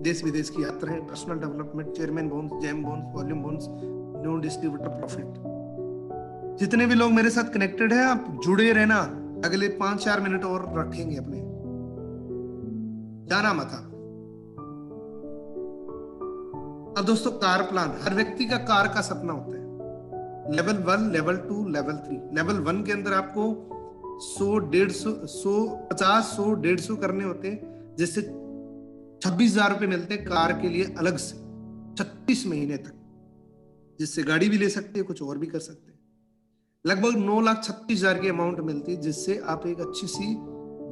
देश विदेश की यात्राएं, personal development, chairman bonus, gem bonus, volume bonus, new distributor profit. जितने भी लोग मेरे साथ कनेक्टेड हैं, आप जुड़े रहना। अगले 5-4 मिनट और रखेंगे अपने, जाना मत आप। अब दोस्तों, कार प्लान, हर व्यक्ति का कार का सपना होता है। Level 1, level 2, level 3। लेवल 1 के अंदर आपको 100, 150, 100, 150 करने होते हैं, जिससे 26,000 रुपए मिलते हैं कार के लिए अलग से 36 महीने तक, जिससे गाड़ी भी ले सकते हैं, कुछ और भी कर सकते हैं। लगभग 9,36,000 की अमाउंट मिलती है, जिससे आप एक अच्छी सी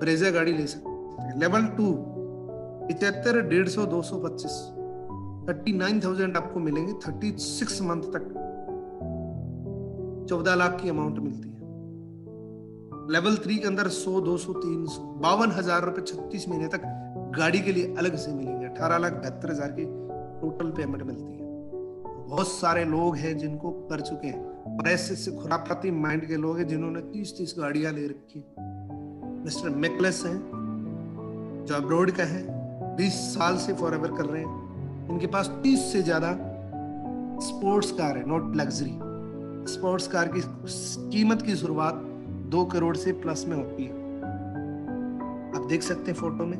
ब्रेजा गाड़ी ले सकते हैं। लेवल 2 75, 150, 225, 39,000 आपको मिलेंगे 36 मंथ तक, 14 लाख की अमाउंट मिलती है। लेवल 3 के अंदर 100, 200, 300, 52,000 रुपए 36 महीने तक गाड़ी के लिए अलग से मिलेंगे। 18,72,000 की टोटल पेमेंट मिलती है। बहुत सारे लोग हैं जिनको कर चुके हैं, और ऐसे खुरापाती माइंड के लोग हैं जिन्होंने 30-30 गाड़ियां ले रखी। मिस्टर मैकलेस हैं जो अब्रॉड का है, 20 साल से फॉरएवर कर रहे हैं। इनके पास 30 से ज्यादा स्पोर्ट्स कार है, नॉट लग्जरी। स्पोर्ट्स कार की कीमत की शुरुआत 2 करोड़ से प्लस में होती है। आप देख सकते हैं फोटो में,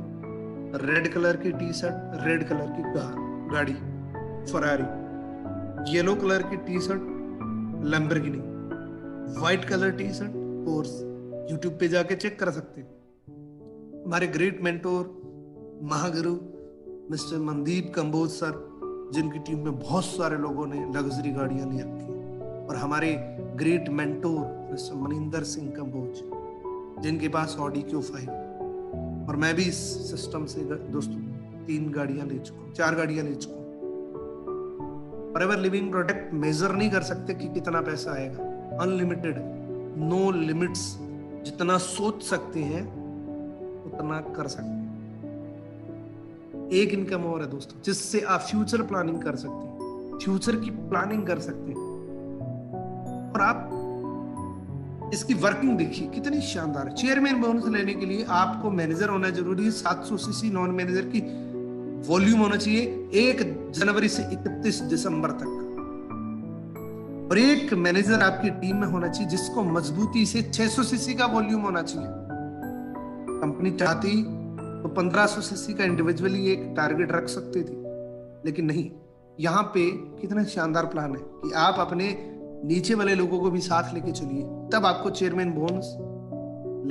रेड कलर की टी शर्ट, रेड कलर की गाड़ी फरारी, येलो कलर की T shirt Lamborghini, white colour T shirt pores. YouTube पे जाके चेक कर सकते हैं। हमारे great mentor Mahaguru mister Mandeep Kamboj sir, जिनकी टीम में बहुत सारे लोगों ने लग्जरी गाड़ियां ले रखी, और हमारे great mentor mister Maninder Singh Kamboj, जिनके पास ऑडी Q5, और मैं भी इस सिस्टम से दोस्तों 3 गाड़ियां ले चुका हूं, 4 गाड़ियां ले चुका हूं। फॉरएवर लिविंग प्रोडक्ट मेजर नहीं कर सकते कि कितना पैसा आएगा, अनलिमिटेड, नो लिमिट्स। जितना सोच सकते हैं उतना कर सकते हैं। एक इनकम और है दोस्तों, जिससे आप फ्यूचर प्लानिंग कर सकते हैं, फ्यूचर की प्लानिंग कर सकते हैं। और आप इसकी वर्किंग देखिए कितनी शानदार है। चेयरमैन बोनस लेने के लिए आपको मैनेजर होना जरूरी है। 700 सीसी नॉन मैनेजर की वॉल्यूम होना चाहिए 1 जनवरी से 31 दिसंबर तक, और एक मैनेजर आपकी टीम में होना चाहिए जिसको मजबूती से 600 सीसी का वॉल्यूम होना चाहिए। कंपनी चाहती तो 1500 सीसी का इंडिविजुअली एक टारगेट रख सकती थी, लेकिन नहीं। यहाँ पे कितना शानदार प्लान है कि आप अपने नीचे वाले लोगों को भी साथ लेके चलिए, तब आपको चेयरमैन बोनस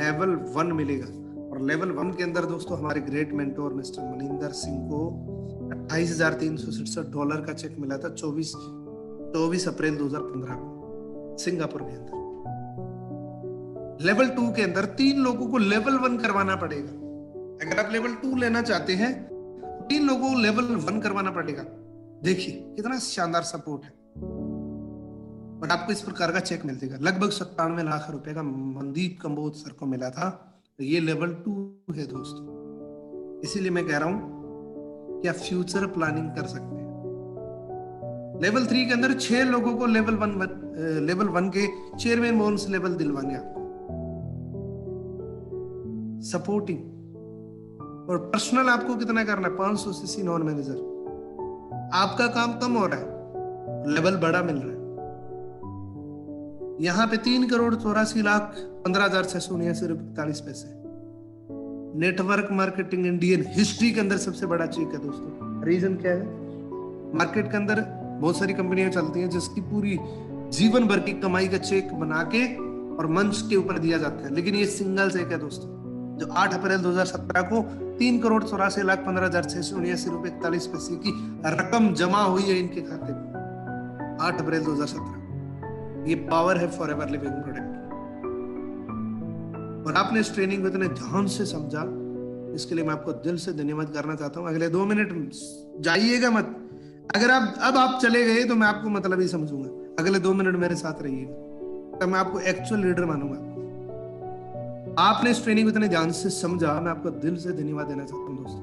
लेवल 1 मिलेगा। और लेवल 1 के अंदर दोस्तों हमारे great mentor mister Maninder Singh को $28,367 का चेक मिला था 24 अप्रैल 2015 को सिंगापुर के अंदर। लेवल 2 के अंदर 3 लोगों को लेवल 1 करवाना पड़ेगा। अगर आप लेवल 2 लेना चाहते हैं, 3 लोगों को लेवल 1 करवाना पड़ेगा। देखिए कितना शानदार सपोर्ट है। और आपको इस प्रकार का चेक मिल जाएगा। लगभग 97 लाख रुपए का मनदीप कंबोज सर को मिला था। तो ये लेवल 2 है दोस्तों। इसीलिए मैं कह रहा हूं कि आप फ्यूचर प्लानिंग कर सकते हैं। लेवल 3 के अंदर 6 लोगों को लेवल 1 के चेयरमैन बोनस लेवल दिलवाने आपको, सपोर्टिंग। और पर्सनल आपको कितना करना है? 500 सीसी नॉन मैनेजर। आपका काम कम हो रहा है, लेवल बड़ा मिल रहा है। यहां पे 3,84,15,679.42 नेटवर्क मार्केटिंग इंडियन हिस्ट्री के अंदर सबसे बड़ा चेक है दोस्तों। रीजन क्या है? मार्केट के अंदर बहुत सारी कंपनियां चलती हैं जिसकी पूरी जीवन भर की कमाई का चेक बना के और मंच के ऊपर दिया जाता है, लेकिन ये सिंगल चेक है दोस्तों, जो 8 अप्रैल 2017 को 3,84,15,479 रुपए 41 पैसे की रकम जमा हुई है इनके खाते में 8 अप्रैल 2017। ये पावर है फॉरएवर लिविंग प्रोडक्ट की, और आपने इस ट्रेनिंग को इतने ध्यान से समझा, इसके लिए मैं आपको दिल से धन्यवाद करना चाहता हूँ। अगले 2 मिनट जाइएगा मत, अगर आप चले गए तो मैं आपको मतलब ही समझूंगा। अगले 2 मिनट मेरे साथ रहिएगा, तब मैं आपको एक्चुअल लीडर मानूंगा। आपने इस ट्रेनिंग को इतने ध्यान से समझा, मैं आपको दिल से धन्यवाद देना चाहता हूँ दोस्तों।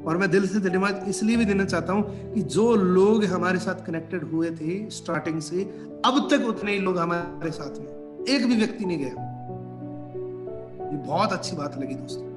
और मैं दिल से धन्यवाद इसलिए भी देना चाहता हूँ कि जो लोग हमारे साथ कनेक्टेड हुए थे स्टार्टिंग से, अब तक उतने ही लोग हमारे साथ में, एक भी व्यक्ति नहीं गया। ये बहुत अच्छी बात लगी दोस्तों।